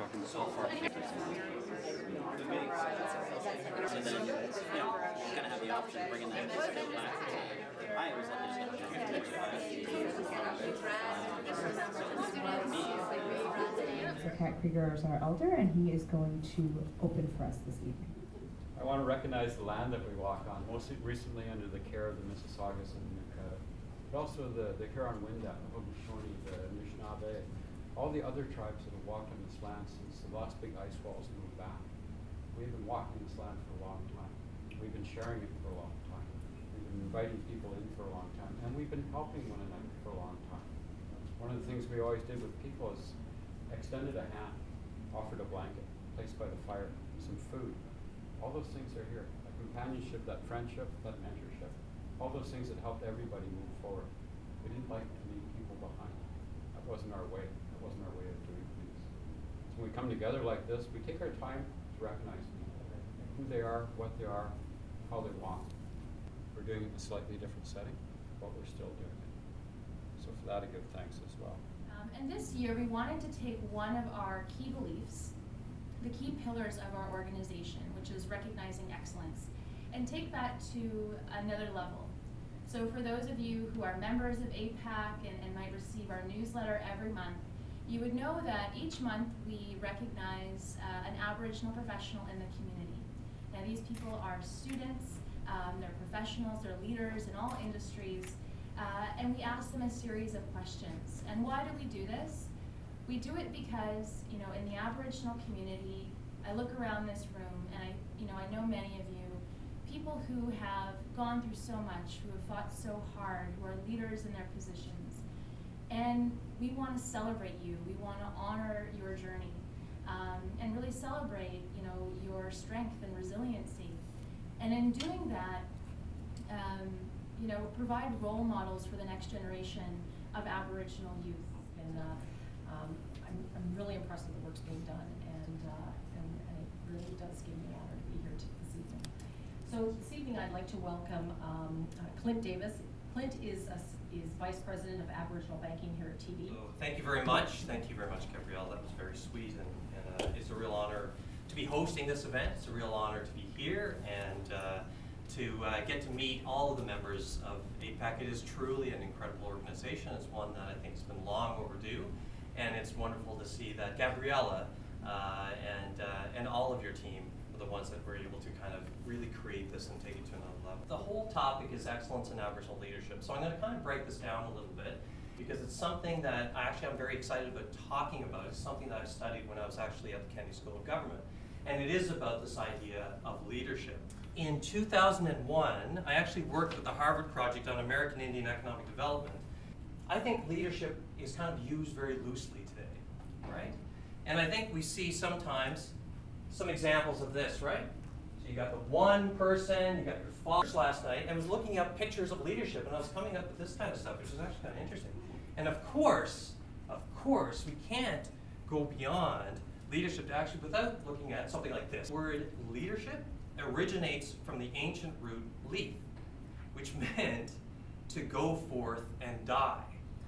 talking so far. So then, you're going to have the option of bringing that skill back. I always like So Kat Krieger is our elder, and he is going to open for us this evening. I want to recognize the land that we walk on, most recently under the care of the Mississaugas and Nuka, but also the Huron-Wendat, the Haudenosaunee, the Anishinaabe, all the other tribes that have walked on this land since the last big ice walls moved back. We've been walking this land for a long time. We've been sharing it for a long time. We've been inviting people in for a long time, and we've been helping one another for a long time. One of the things we always did with people is extended a hand, offered a blanket, placed by the fire, some food. All those things are here. That companionship, that friendship, that mentorship, all those things that helped everybody move forward. We didn't like to leave people behind. That wasn't our way. That wasn't our way of doing things. So when we come together like this, we take our time to recognize people, who they are, what they are, how they walk. We're doing it in a slightly different setting, but we're still doing it. So for that, I give thanks as well. And this year, we wanted to take one of our key beliefs, the key pillars of our organization, which is recognizing excellence, and take that to another level. So for those of you who are members of APAC and might receive our newsletter every month, you would know that each month we recognize an Aboriginal professional in the community. Now these people are students, they're professionals, they're leaders in all industries, and we ask them a series of questions. And why do we do this? We do it because, in the Aboriginal community, I look around this room and I know many of you, people who have gone through so much, who have fought so hard, who are leaders in their positions. And we want to celebrate you. We want to honor your journey and really celebrate, your strength and resiliency. And in doing that, provide role models for the next generation of Aboriginal youth. And I'm really impressed with the work's being done, and it really does give me an honor to be here this evening. So this evening I'd like to welcome Clint Davis. Clint is Vice President of Aboriginal Banking here at TD. So thank you very much. Thank you very much, Gabrielle. That was very sweet, and it's a real honor to be hosting this event. It's a real honor to be here and to get to meet all of the members of APAC. It is truly an incredible organization. It's one that I think has been long overdue, and it's wonderful to see that Gabriella and all of your team are the ones that were able to kind of really create this and take it to another level. The whole topic is excellence in Aboriginal leadership. So I'm going to kind of break this down a little bit because it's something that I'm very excited about talking about. It's something that I studied when I was actually at the Kennedy School of Government. And it is about this idea of leadership. In 2001, I actually worked with the Harvard Project on American Indian economic development. I think leadership is kind of used very loosely today, right? And I think we see sometimes some examples of this, right? So you got the one person, you got your father. Last night, I was looking up pictures of leadership, and I was coming up with this kind of stuff, which is actually kind of interesting. And of course, we can't go beyond leadership to actually without looking at something like this. The word leadership originates from the ancient root leaf, which meant to go forth and die,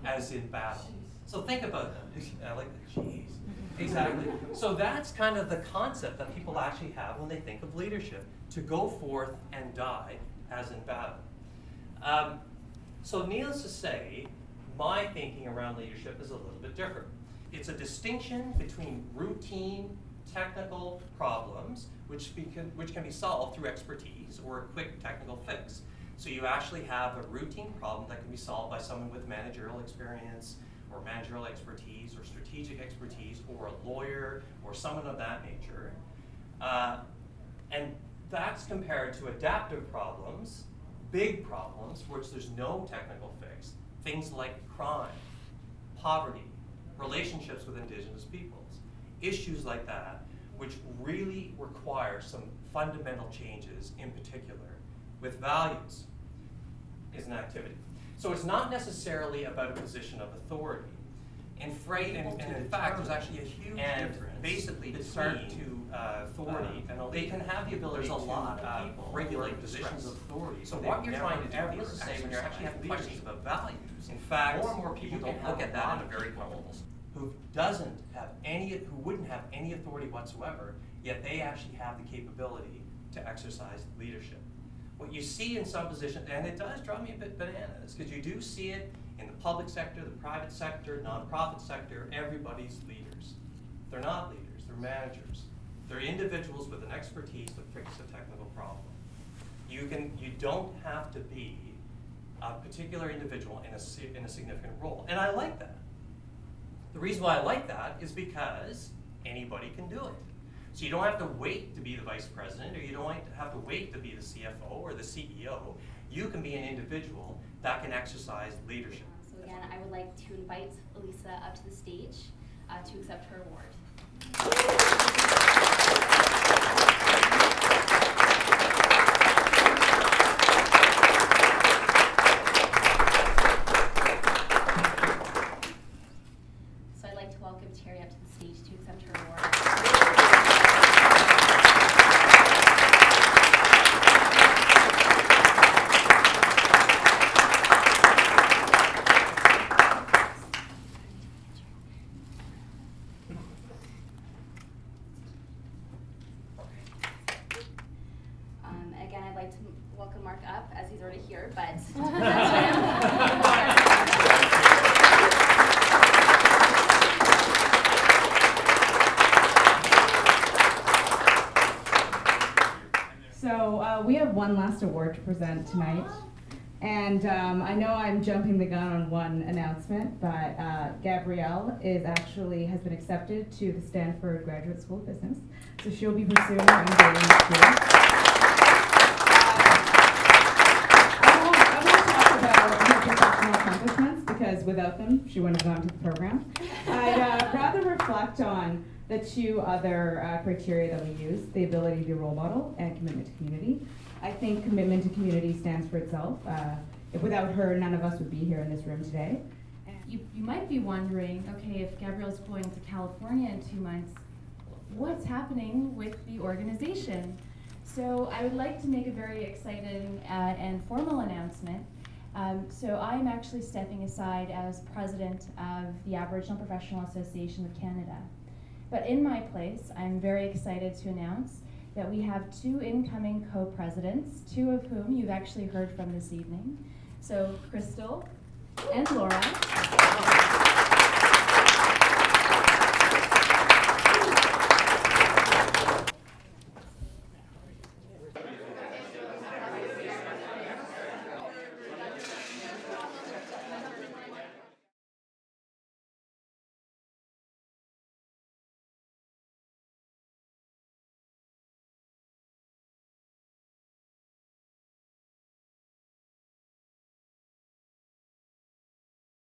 as in battle. So think about that. I like that. Jeez. Exactly. So that's kind of the concept that people actually have when they think of leadership, to go forth and die, as in battle. So needless to say, my thinking around leadership is a little bit different. It's a distinction between routine technical problems, which can be solved through expertise or a quick technical fix. So you actually have a routine problem that can be solved by someone with managerial experience or managerial expertise or strategic expertise or a lawyer or someone of that nature. And that's compared to adaptive problems, big problems, which there's no technical fix. Things like crime, poverty, relationships with Indigenous peoples, issues like that, which really require some fundamental changes, in particular with values, is an activity. So it's not necessarily about a position of authority. In fact, there's actually a huge difference. Basically, between authority, and they can have the ability to regulate positions of authority. So what you're trying to do is say when you're actually having questions about values. In fact, more and more people don't look at that in a very global. who wouldn't have any authority whatsoever, yet they actually have the capability to exercise leadership. What you see in some positions, and it does drive me a bit bananas, because you do see it in the public sector, the private sector, nonprofit sector, everybody's leaders. They're not leaders, they're managers. They're individuals with an expertise to fix a technical problem. You don't have to be a particular individual in a significant role, and I like that. The reason why I like that is because anybody can do it. So you don't have to wait to be the vice president, or you don't have to wait to be the CFO or the CEO. You can be an individual that can exercise leadership. So again, I would like to invite Elisa up to the stage to accept her award. So I'd like to welcome Terry up to the stage to accept her award. Again, I'd like to welcome Mark up, as he's already here, but So we have one last award to present tonight. And I know I'm jumping the gun on one announcement, but Gabrielle has been accepted to the Stanford Graduate School of Business. So she'll be pursuing her MBA in school. I want to talk about her professional accomplishments, because without them, she wouldn't have gone to the program. I'd rather reflect on the two other criteria that we use: the ability to be a role model and commitment to community. I think commitment to community stands for itself. Without her, none of us would be here in this room today. You might be wondering, okay, if Gabrielle's going to California in 2 months, what's happening with the organization? So I would like to make a very exciting and formal announcement. So I'm actually stepping aside as president of the Aboriginal Professional Association of Canada. But in my place, I'm very excited to announce that we have 2 incoming co-presidents, 2 of whom you've actually heard from this evening. So Crystal and Laura.